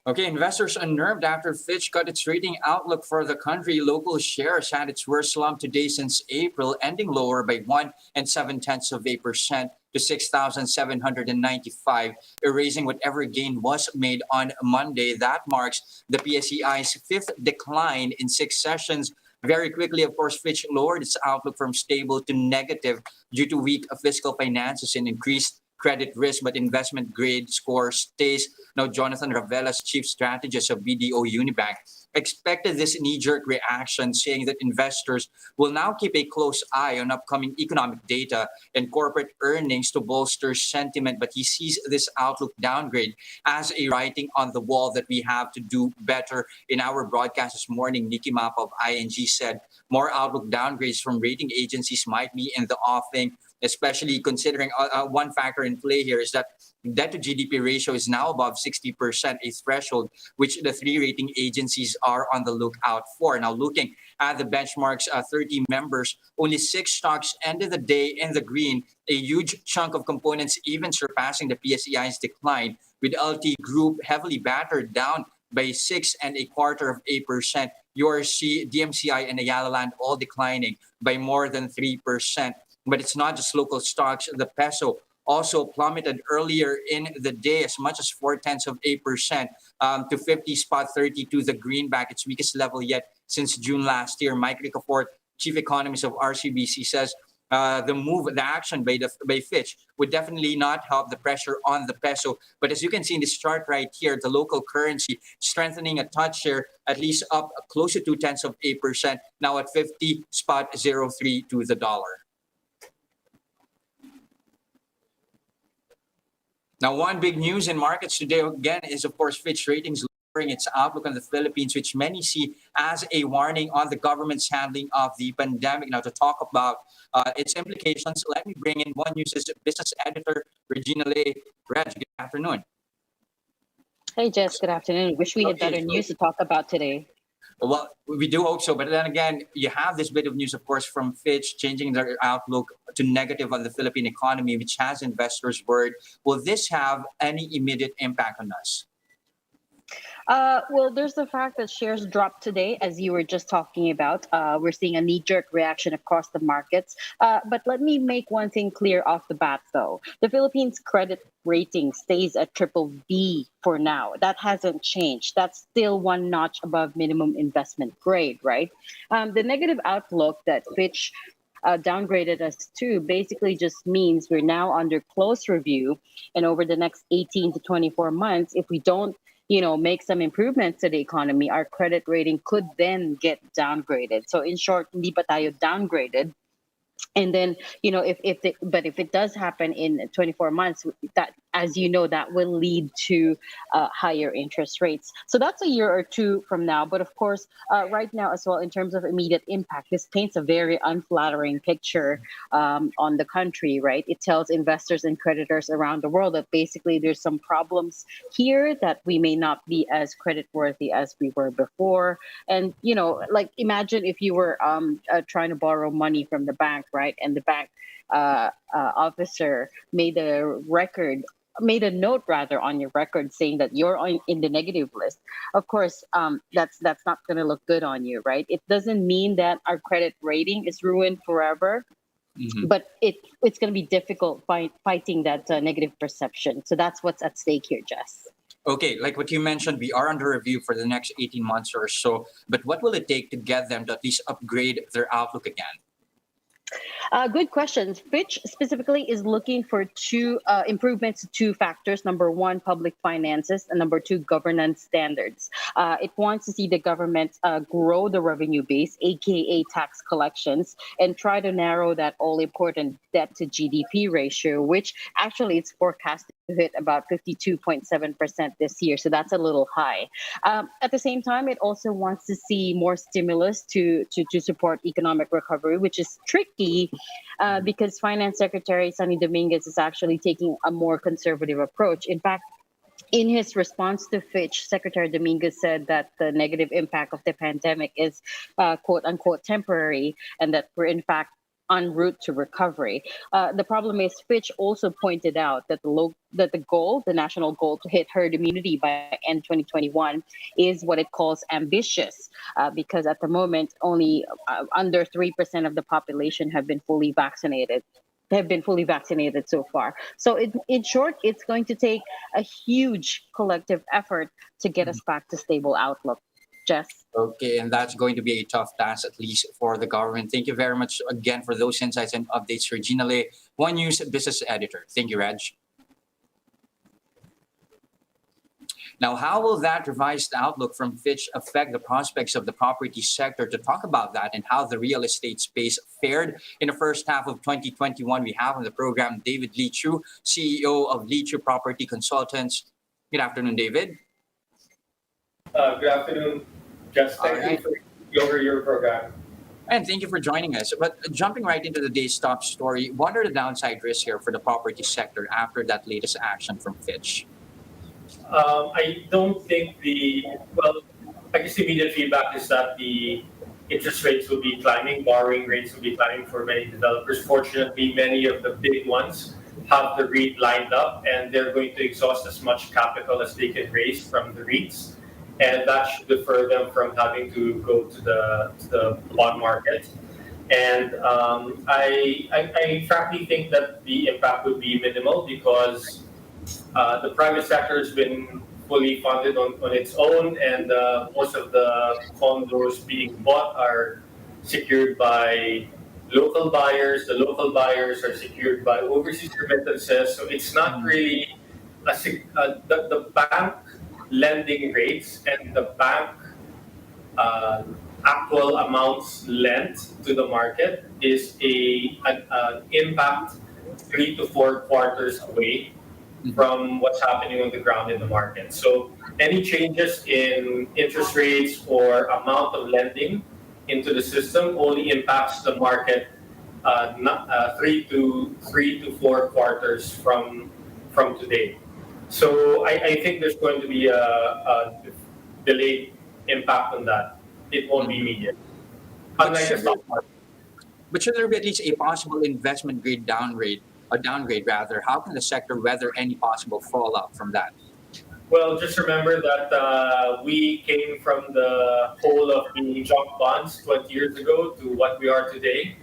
Okay, investors unnerved after Fitch cut its rating outlook for the country. Local shares had its worst slump today since April, ending lower by 1.7% to 6,795, erasing whatever gain was made on Monday. That marks the PSEI's fifth decline in 6 sessions. Very quickly, of course, Fitch lowered its outlook from stable to negative due to weak fiscal finances and increased credit risk, but investment grade score stays. Now, Jonathan Ravelas, chief strategist of BDO Unibank, expected this knee-jerk reaction, saying that investors will now keep a close eye on upcoming economic data and corporate earnings to bolster sentiment. But he sees this outlook downgrade as a writing on the wall that we have to do better. In our broadcast this morning, Nikki Map of ING said more outlook downgrades from rating agencies might be in the offing, especially considering one factor in play here is that debt to GDP ratio is now above 60%, a threshold which the three rating agencies are on the lookout for. Now, looking at the benchmark's 30 members, only 6 stocks ended the day in the green, a huge chunk of components even surpassing the PSEI's decline, with LT Group heavily battered down by 6.25%. URC, DMCI, and Ayala Land all declining by more than 3%. But it's not just local stocks. The peso also plummeted earlier in the day as much as 0.4% to 50.32. The greenback, its weakest level yet since June last year. Mike Ricafort, chief economist of RCBC, says the action by Fitch would definitely not help the pressure on the peso. But as you can see in this chart right here, the local currency strengthening a touch here, at least up close to 0.2%, now at 50.03 to the dollar. Now, one big news in markets today, again, is, of course, Fitch Ratings lowering its outlook on the Philippines, which many see as a warning on the government's handling of the pandemic. Now, to talk about its implications, let me bring in One News' business editor, Regina Lay. Reg, good afternoon. Hey, Jes, good afternoon. Wish we had better news to talk about today. Well, we do hope so. But then again, you have this bit of news, of course, from Fitch changing their outlook to negative on the Philippine economy, which has investors worried. Will this have any immediate impact on us? Well, there's the fact that shares dropped today, as you were just talking about. We're seeing a knee-jerk reaction across the markets. But let me make one thing clear off the bat, though. The Philippines credit rating stays at triple B for now. That hasn't changed. That's still one notch above minimum investment grade, right? The negative outlook that Fitch downgraded us to basically just means we're now under close review. And over the next 18 to 24 months, if we don't make some improvements to the economy, our credit rating could then get downgraded. So in short, hindi pa tayo downgraded. And then, if it does happen in 24 months, that, as you know, that will lead to higher interest rates. So that's a year or two from now. But of course, right now as well, in terms of immediate impact, this paints a very unflattering picture on the country, right? It tells investors and creditors around the world that basically there's some problems here, that we may not be as credit worthy as we were before. And, like imagine if you were trying to borrow money from the bank, right? And the bank officer made a note on your record saying that you're in the negative list. Of course, that's not going to look good on you, right? It doesn't mean that our credit rating is ruined forever, but it's going to be difficult fighting that negative perception. So that's what's at stake here, Jes. Okay, like what you mentioned, we are under review for the next 18 months or so. But what will it take to get them to at least upgrade their outlook again? Good questions. Fitch specifically is looking for two improvements to 2 factors. Number 1, public finances, and number 2, governance standards. It wants to see the government grow the revenue base, aka tax collections, and try to narrow that all-important debt to GDP ratio, which actually it's forecasted to hit about 52.7% this year. So that's a little high. At the same time, it also wants to see more stimulus to support economic recovery, which is tricky because Finance Secretary Sonny Dominguez is actually taking a more conservative approach. In fact, in his response to Fitch, Secretary Dominguez said that the negative impact of the pandemic is quote unquote temporary, and that we're in fact en route to recovery. The problem is Fitch also pointed out that the national goal to hit herd immunity by end 2021, is what it calls ambitious, because at the moment only under 3% of the population have been fully vaccinated so far. So in short, it's going to take a huge collective effort to get us back to stable outlook. Jess? Okay, and that's going to be a tough task, at least for the government. Thank you very much again for those insights and updates, Regina Lay, One News business editor. Thank you, Reg. Now, how will that revised outlook from Fitch affect the prospects of the property sector? To talk about that and how the real estate space fared in the first half of 2021, we have on the program David Leechiu, CEO of Leechiu Property Consultants. Good afternoon, David. Good afternoon, Jes. Thank you for your program. And thank you for joining us. But jumping right into the day's top story, what are the downside risks here for the property sector after that latest action from Fitch? I don't think I guess the immediate feedback is that the interest rates will be climbing, borrowing rates will be climbing for many developers. Fortunately, many of the big ones have the REIT lined up and they're going to exhaust as much capital as they can raise from the REITs. And that should defer them from having to go to the bond market. And I frankly think that the impact would be minimal because the private sector has been fully funded on its own, and most of the condos being bought are secured by local buyers. The local buyers are secured by overseas remittances. So it's not really the bank lending rates and the bank actual amounts lent to the market is an impact 3 to 4 quarters away from what's happening on the ground in the market. So any changes in interest rates or amount of lending into the system only impacts the market 3 to 4 quarters from today. So I think there's going to be a delayed impact on that. It won't be immediate. Unlike the stock market. But should there be at least a possible investment grade downgrade, rather? How can the sector weather any possible fallout from that? Well, just remember that we came from the hole of the junk bonds 20 years ago to what we are today,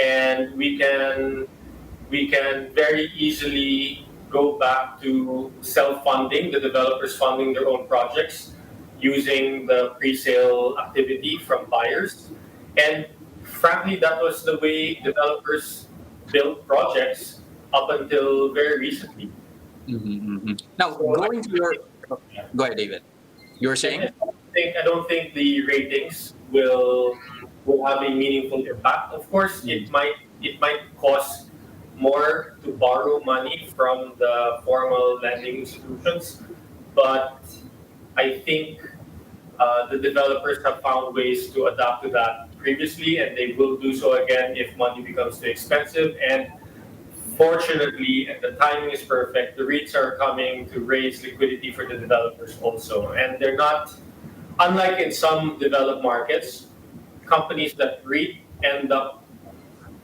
and we can very easily go back to self-funding, the developers funding their own projects using the pre-sale activity from buyers. And frankly, that was the way developers built projects up until very recently. Now, going to your... Go ahead, David. You were saying? I don't think the ratings will have a meaningful impact. Of course, it might cost more to borrow money from the formal lending institutions, but I think the developers have found ways to adapt to that previously, and they will do so again if money becomes too expensive. And fortunately, and the timing is perfect, the REITs are coming to raise liquidity for the developers also. And they're not, unlike in some developed markets, companies that REIT end up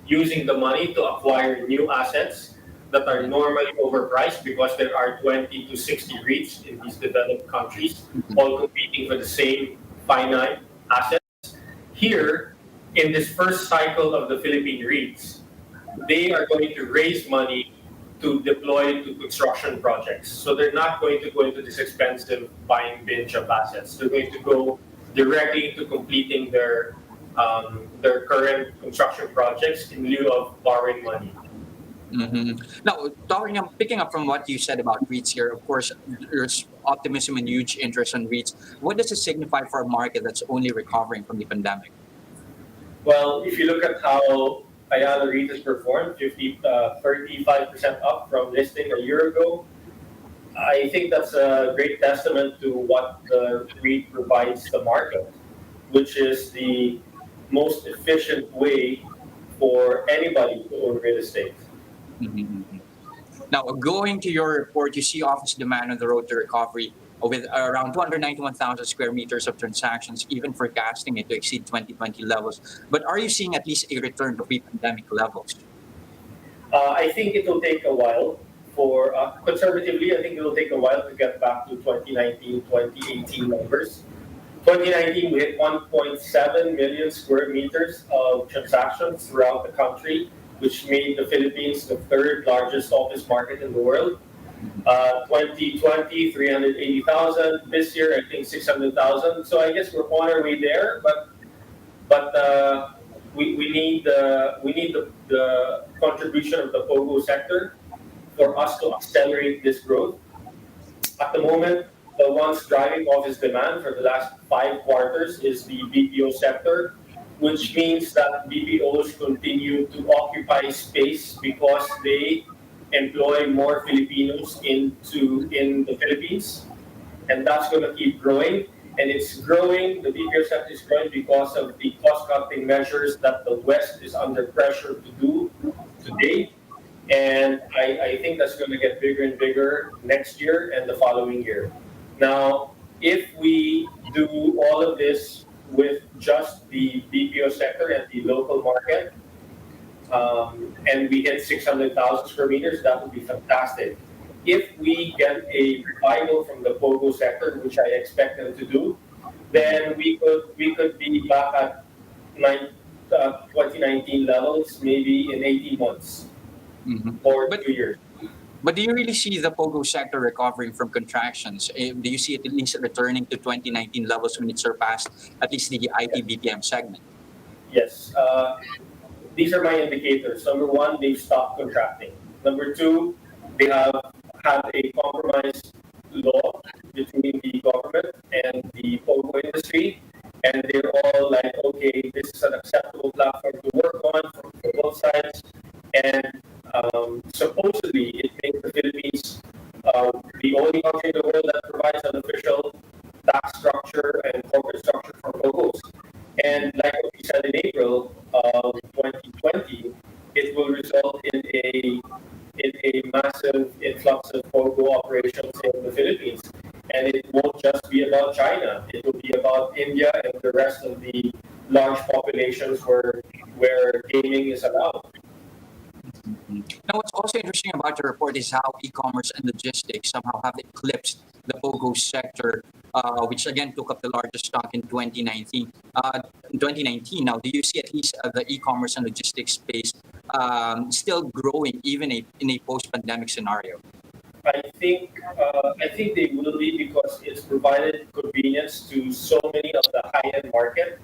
using the money to acquire new assets that are normally overpriced because there are 20 to 60 REITs in these developed countries, all competing for the same finite assets. Here, in this first cycle of the Philippine REITs, they are going to raise money to deploy to construction projects. So they're not going to go into this expensive buying binge of assets. They're going to go directly into completing their current construction projects in lieu of borrowing money. Now, picking up from what you said about REITs here, of course, there's optimism and huge interest in REITs. What does it signify for a market that's only recovering from the pandemic? Well, if you look at how Ayala REIT has performed, 35% up from listing a year ago, I think that's a great testament to what the REIT provides the market, which is the most efficient way for anybody to own real estate. Now, going to your report, you see office demand on the road to recovery. with around 291,000 square meters of transactions, even forecasting it to exceed 2020 levels. But are you seeing at least a return to pre-pandemic levels? I think it will take a while for, conservatively, I think it will take a while to get back to 2019, 2018 numbers. 2019, we hit 1.7 million square meters of transactions throughout the country, which made the Philippines the third largest office market in the world. 2020, 380,000. This year, I think 600,000. So I guess we're on our way there, but we need the contribution of the POGO sector for us to accelerate this growth. At the moment, the ones driving office demand for the last 5 quarters is the BPO sector, which means that BPOs continue to occupy space because they employ more Filipinos in the Philippines, and that's going to keep growing. And it's growing. The BPO sector is growing because of the cost-cutting measures that the West is under pressure to do today. And I think that's going to get bigger and bigger next year and the following year. Now, if we do all of this with just the BPO sector and the local market, and we hit 600,000 square meters, that would be fantastic. If we get a revival from the POGO sector, which I expect them to do, then we could be back at 2019 levels maybe in 18 months or 2 years. But do you really see the POGO sector recovering from contractions? Do you see it at least returning to 2019 levels when it surpassed at least the IT BPM segment? Yes. These are my indicators. Number one, they've stopped contracting. Number two, they have had a compromise law between the government and the POGO industry, and they're all like, okay, this is an acceptable platform to work on for both sides. And supposedly, it makes the Philippines the only country in the world that provides an official tax structure and corporate structure for POGOs. And like what we said in April of 2020, it will result in a massive influx of POGO operations in the Philippines. And it won't just be about China. It will be about India and the rest of the large populations where gaming is allowed. Now, what's also interesting about the report is how e-commerce and logistics somehow have eclipsed the POGO sector, which again took up the largest stock in 2019. Now, do you see at least the e-commerce and logistics space still growing even in a post-pandemic scenario? I think they will be because it's provided convenience to so many of the high-end market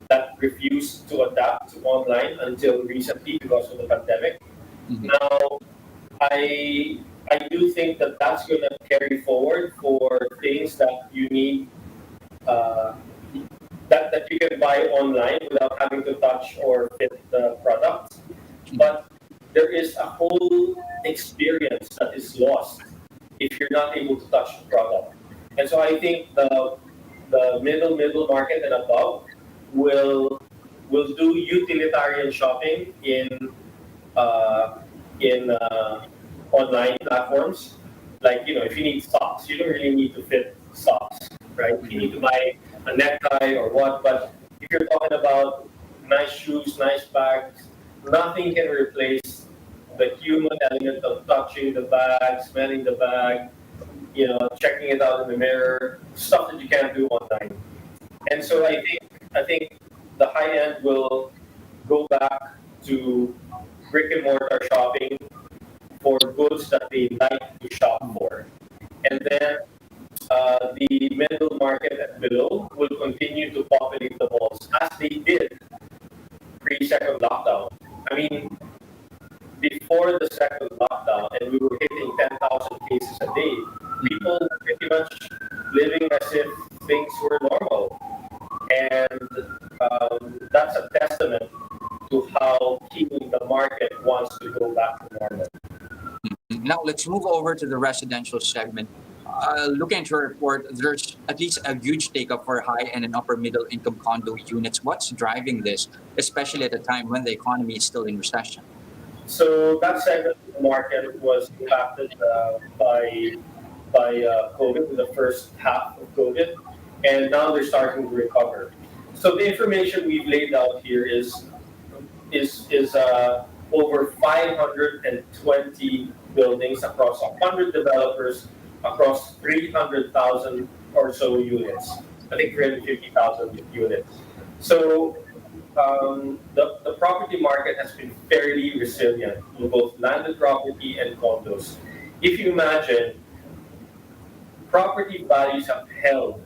that refused to adapt to online until recently because of the pandemic. Now, I do think that that's going to carry forward for things that you need, that you can buy online without having to touch or fit the product. But there is a whole experience that is lost if you're not able to touch the product. And so I think the middle market and above will do utilitarian shopping in online platforms. Like, if you need socks, you don't really need to fit socks, right? You need to buy a necktie or what, but if you're talking about nice shoes, nice bags, nothing can replace the human element of touching the bag, smelling the bag, checking it out in the mirror, stuff that you can't do online. And so I think the high end will go back to brick and mortar shopping for goods that they like to shop for. And then the middle market and below will continue to populate the malls as they did pre-second lockdown. I mean, before the second lockdown and we were hitting 10,000 cases a day, people were pretty much living as if things were normal. And that's a testament to how keen the market wants to go back to normal. Now, let's move over to the residential segment. Looking at your report, there's at least a huge take-up for high-end and upper-middle income condo units. What's driving this, especially at a time when the economy is still in recession? So that segment of the market was impacted by COVID in the first half of COVID, and now they're starting to recover. So the information we've laid out here is over 520 buildings across 100 developers across 300,000 or so units. I think 350,000 units. So the property market has been fairly resilient in both landed property and condos. If you imagine, property values have held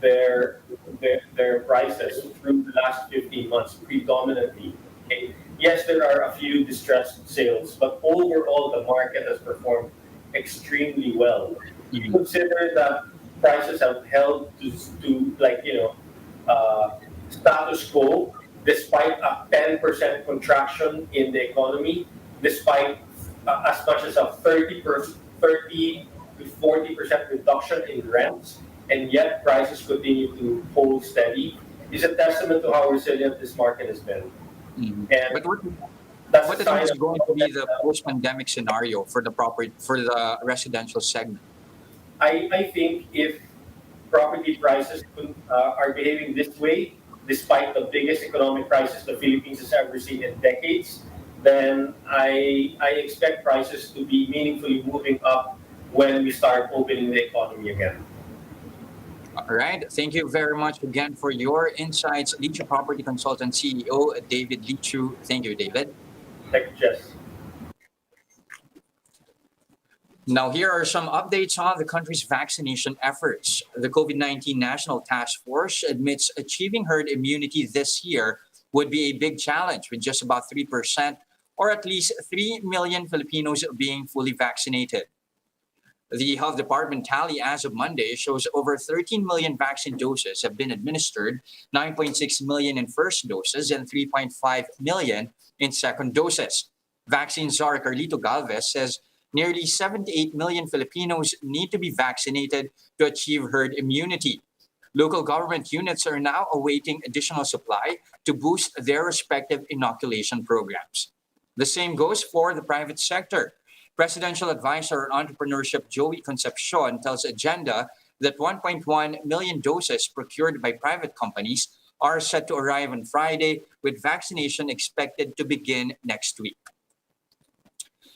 their prices through the last 15 months predominantly. Okay? Yes, there are a few distressed sales, but overall the market has performed extremely well. If you consider that prices have held to status quo despite a 10% contraction in the economy, despite as much as a 30 to 40% reduction in rents, and yet prices continue to hold steady, is a testament to how resilient this market has been. Mhm. And But that's what a do you think sign is of going to be the post-pandemic scenario for the residential segment? I think if property prices are behaving this way, despite the biggest economic crisis the Philippines has ever seen in decades, then I expect prices to be meaningfully moving up when we start opening the economy again. All right. Thank you very much again for your insights. Leechiu Property Consultant CEO David Leechiu. Thank you, David. Thank you, Jess. Now, here are some updates on the country's vaccination efforts. The COVID-19 National Task Force admits achieving herd immunity this year would be a big challenge, with just about 3% or at least 3 million Filipinos being fully vaccinated. The Health Department tally as of Monday shows over 13 million vaccine doses have been administered, 9.6 million in first doses, and 3.5 million in second doses. Vaccine czar Carlito Galvez says nearly 78 million Filipinos need to be vaccinated to achieve herd immunity. Local government units are now awaiting additional supply to boost their respective inoculation programs. The same goes for the private sector. Presidential Advisor on Entrepreneurship Joey Concepcion tells Agenda that 1.1 million doses procured by private companies are set to arrive on Friday, with vaccination expected to begin next week.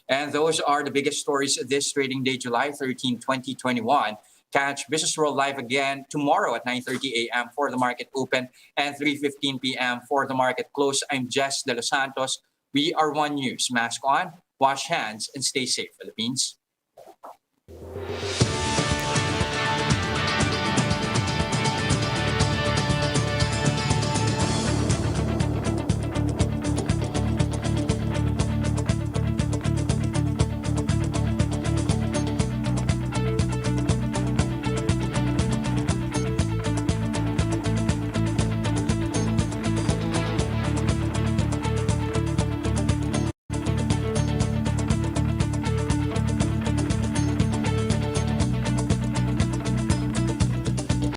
And those are the biggest stories this trading day, July 13, 2021. Catch Businessworld live again tomorrow at 9:30 a.m. for the market open and 3:15 p.m. for the market close. I'm Jes Delos Santos. We are One News. Mask on, wash hands, and stay safe, Philippines.